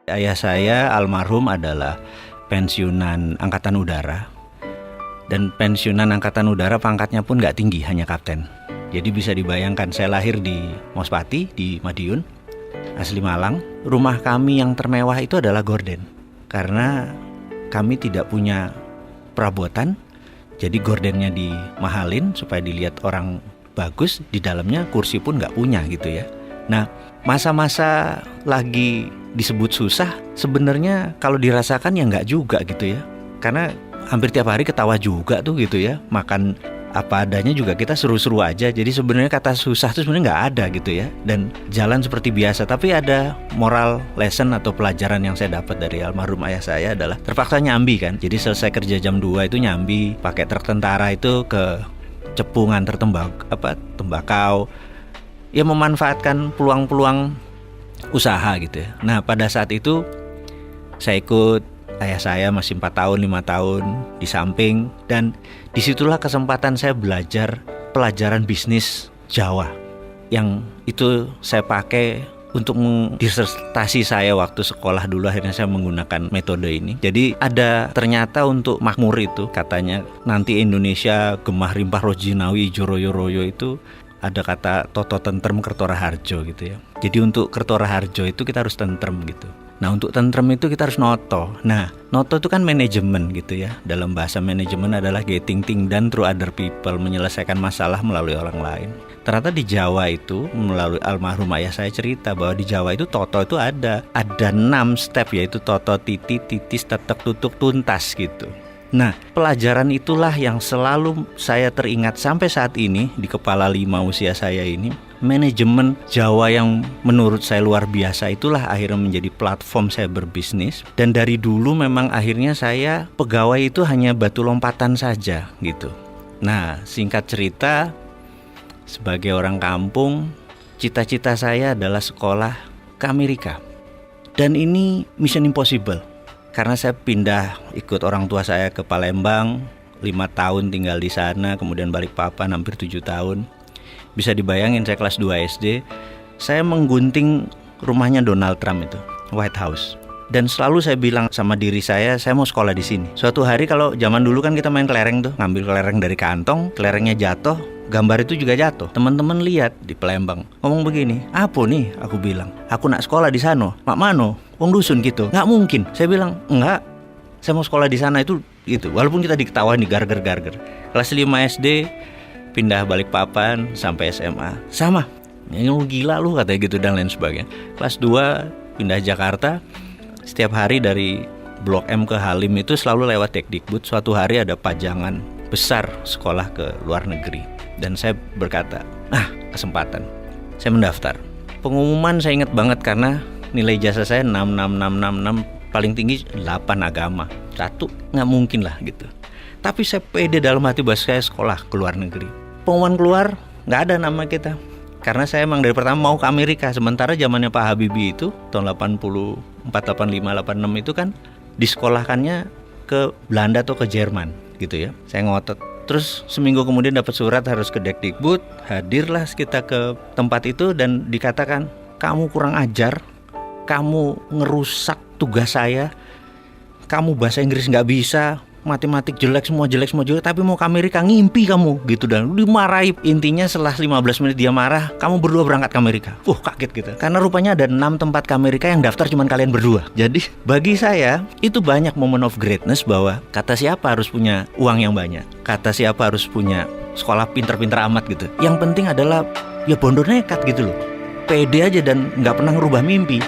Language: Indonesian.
Ayah saya almarhum adalah pensiunan Angkatan Udara. Dan pensiunan Angkatan Udara pangkatnya pun gak tinggi, hanya kapten. Jadi bisa dibayangkan, saya lahir di Mospati, di Madiun, asli Malang. Rumah kami yang termewah itu adalah gorden. Karena kami tidak punya perabotan, jadi gordennya dimahalin supaya dilihat orang bagus. Di dalamnya kursi pun gak punya gitu ya. Nah, masa-masa lagi disebut susah, sebenarnya kalau dirasakan ya nggak juga gitu ya. Karena hampir tiap hari ketawa juga tuh gitu ya. Makan apa adanya juga kita seru-seru aja. Jadi sebenarnya kata susah tuh sebenarnya nggak ada gitu ya. Dan jalan seperti biasa. Tapi ada moral lesson atau pelajaran yang saya dapat dari almarhum ayah saya adalah terpaksa nyambi kan. Jadi selesai kerja jam 2 itu nyambi, pakai truk tentara itu ke Cepu nganter tembakau. Ya memanfaatkan peluang-peluang usaha gitu ya. Nah pada saat itu saya ikut ayah saya masih 4 tahun 5 tahun di samping. Dan disitulah kesempatan saya belajar pelajaran bisnis Jawa, yang itu saya pakai untuk disertasi saya waktu sekolah dulu. Akhirnya saya menggunakan metode ini. Jadi ada ternyata untuk makmur itu, katanya nanti Indonesia gemah rimpah rojinawi joroyo-royo itu ada kata toto tentrem kertora harjo gitu ya. Jadi untuk kertora harjo itu kita harus tentrem gitu. Nah untuk tentrem itu kita harus noto. Nah noto itu kan manajemen gitu ya. Dalam bahasa manajemen adalah getting things done through other people, menyelesaikan masalah melalui orang lain. Ternyata di Jawa itu, melalui almarhum ayah saya cerita bahwa di Jawa itu toto itu ada 6 step, yaitu toto, titi, titis, tetek, tutuk, tuntas gitu. Nah, pelajaran itulah yang selalu saya teringat sampai saat ini di kepala 5 usia saya ini. Manajemen Jawa yang menurut saya luar biasa itulah akhirnya menjadi platform saya berbisnis. Dan dari dulu memang akhirnya saya pegawai itu hanya batu lompatan saja gitu. Nah, singkat cerita, sebagai orang kampung, cita-cita saya adalah sekolah ke Amerika. Dan ini mission impossible. Karena saya pindah ikut orang tua saya ke Palembang, 5 tahun tinggal di sana, kemudian Balikpapan hampir 7 tahun. Bisa dibayangin saya kelas 2 SD, saya menggunting rumahnya Donald Trump itu, White House. Dan selalu saya bilang sama diri saya mau sekolah di sini. Suatu hari kalau zaman dulu kan kita main kelereng tuh, ngambil kelereng dari kantong, kelerengnya jatuh, gambar itu juga jatuh. Teman-teman lihat di Palembang, ngomong begini, apa nih? Aku bilang, aku nak sekolah di sana. Mak mano? Wong dusun gitu. Nggak mungkin. Saya bilang, enggak. Saya mau sekolah di sana itu gitu. Walaupun kita diketawain, digarger-garger. Kelas 5 SD, pindah Balikpapan sampai SMA. Sama. Ini lu gila lu katanya gitu dan lain sebagainya. Kelas 2 pindah Jakarta. Setiap hari dari Blok M ke Halim itu selalu lewat Dekdikbud. Suatu hari ada pajangan besar sekolah ke luar negeri. Dan saya berkata, kesempatan. Saya mendaftar. Pengumuman saya ingat banget karena nilai ijazah saya 6, paling tinggi 8 agama. 1 nggak mungkin lah gitu. Tapi saya pede dalam hati bahwa saya sekolah ke luar negeri. Pengumuman keluar, nggak ada nama kita. Karena saya emang dari pertama mau ke Amerika. Sementara zamannya Pak Habibie itu tahun 84, 85, 86 itu kan disekolahkannya ke Belanda atau ke Jerman gitu ya. Saya ngotot. Terus seminggu kemudian dapat surat harus ke Dekdikbud. Hadirlah kita ke tempat itu dan dikatakan, kamu kurang ajar, kamu ngerusak tugas saya, kamu bahasa Inggris nggak bisa, matematik jelek semua, tapi mau ke Amerika, ngimpi kamu gitu. Dan dimarahi. Intinya setelah 15 menit dia marah, kamu berdua berangkat ke Amerika. Kaget gitu. Karena rupanya ada 6 tempat ke Amerika yang daftar cuma kalian berdua. Jadi bagi saya itu banyak moment of greatness, bahwa kata siapa harus punya uang yang banyak, kata siapa harus punya sekolah pinter-pinter amat gitu. Yang penting adalah ya bondo nekat gitu loh. Pede aja dan nggak pernah ngerubah mimpi.